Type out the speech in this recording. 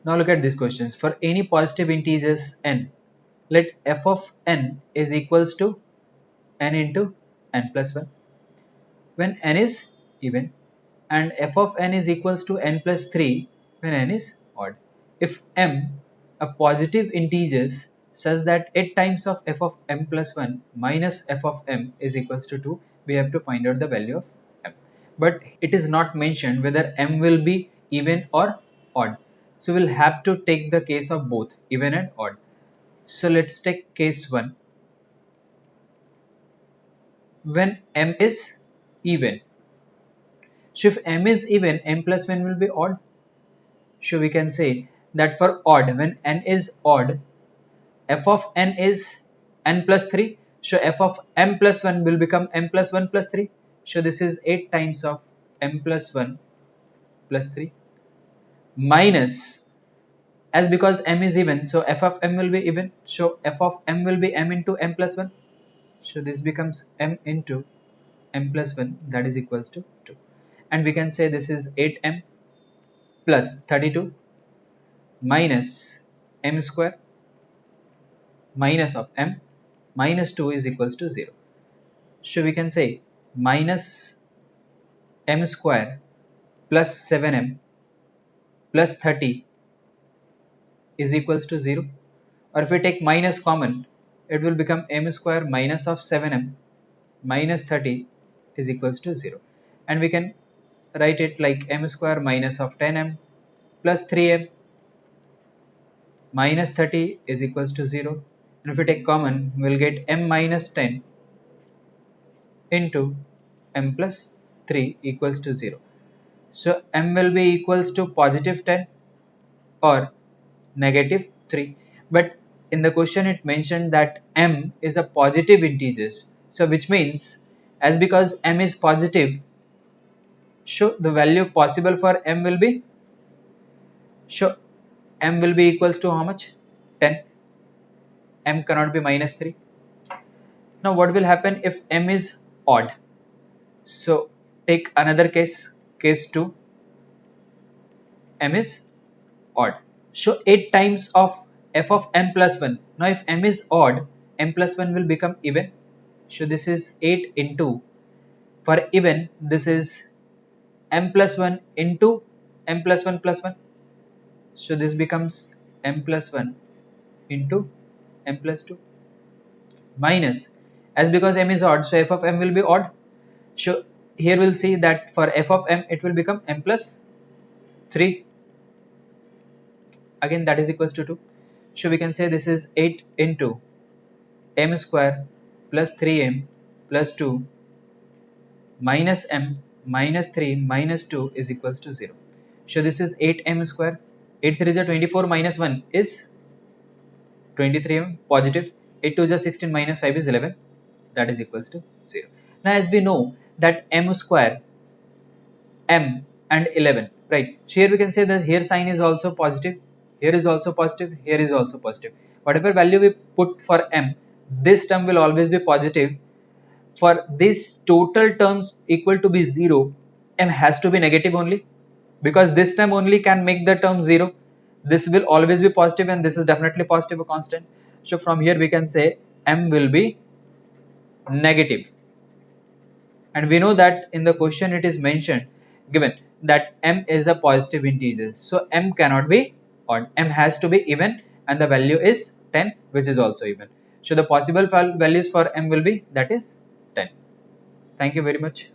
Now look at these questions. For any positive integers n, let f of n is equals to n into n plus 1 when n is even, and f of n is equals to n plus 3 when n is odd. If m a positive integers such that 8 times of f of m plus 1 minus f of m is equals to 2, we have to find out the value of m. But it is not mentioned whether m will be even or odd. So we'll have to take the case of both even and odd. So let's take case 1. When m is even, so if m is even, m plus 1 will be odd. So we can say that for odd, when n is odd, f of n is n plus 3. So f of m plus 1 will become m plus 1 plus 3. So this is 8 times of m plus 1 plus 3 minus, as because m is even, so f of m will be even. So f of m will be m into m plus 1. So this becomes m into m plus 1, that is equals to 2. And we can say this is 8m plus 32 minus m square minus of m minus 2 is equals to 0. So we can say minus m square plus 7m plus 30 is equals to 0. Or if we take minus common, it will become m square minus of 7m minus 30 is equals to 0. And we can write it like m square minus of 10m plus 3m minus 30 is equals to 0. And if we take common, we will get m minus 10 into m plus 3 equals to 0. So m will be equals to positive 10 or negative 3. But in the question it mentioned that m is a positive integers. So which means, as because m is positive, so the value possible for m will be, so m will be equals to how much? 10. M cannot be minus 3. Now what will happen if m is odd? So take another case, case 2, m is odd. So 8 times of f of m plus 1. Now if m is odd, m plus 1 will become even. So this is 8 into, for even this is m plus 1 into m plus 1 plus 1. So this becomes m plus 1 into m plus 2 minus, as because m is odd, so f of m will be odd. So here we'll see that for f of m it will become m plus 3, again that is equals to 2. So we can say this is 8 into m square plus 3m plus 2 minus m minus 3 minus 2 is equals to 0. So this is 8m square. 8 3 is 24 minus 1 is 23m positive. 8 2 is 16 minus 5 is 11, that is equals to 0. Now as we know that m square, m and 11, right? So here we can say that here sign is also positive, here is also positive, here is also positive. Whatever value we put for m, this term will always be positive. For this total terms equal to be 0, m has to be negative only, because this term only can make the term 0. This will always be positive and this is definitely positive, a constant. So from here we can say m will be negative. And we know that in the question it is mentioned, given that m is a positive integer, so m cannot be odd, m has to be even, and the value is 10, which is also even. So the possible values for m will be, that is 10. Thank you very much.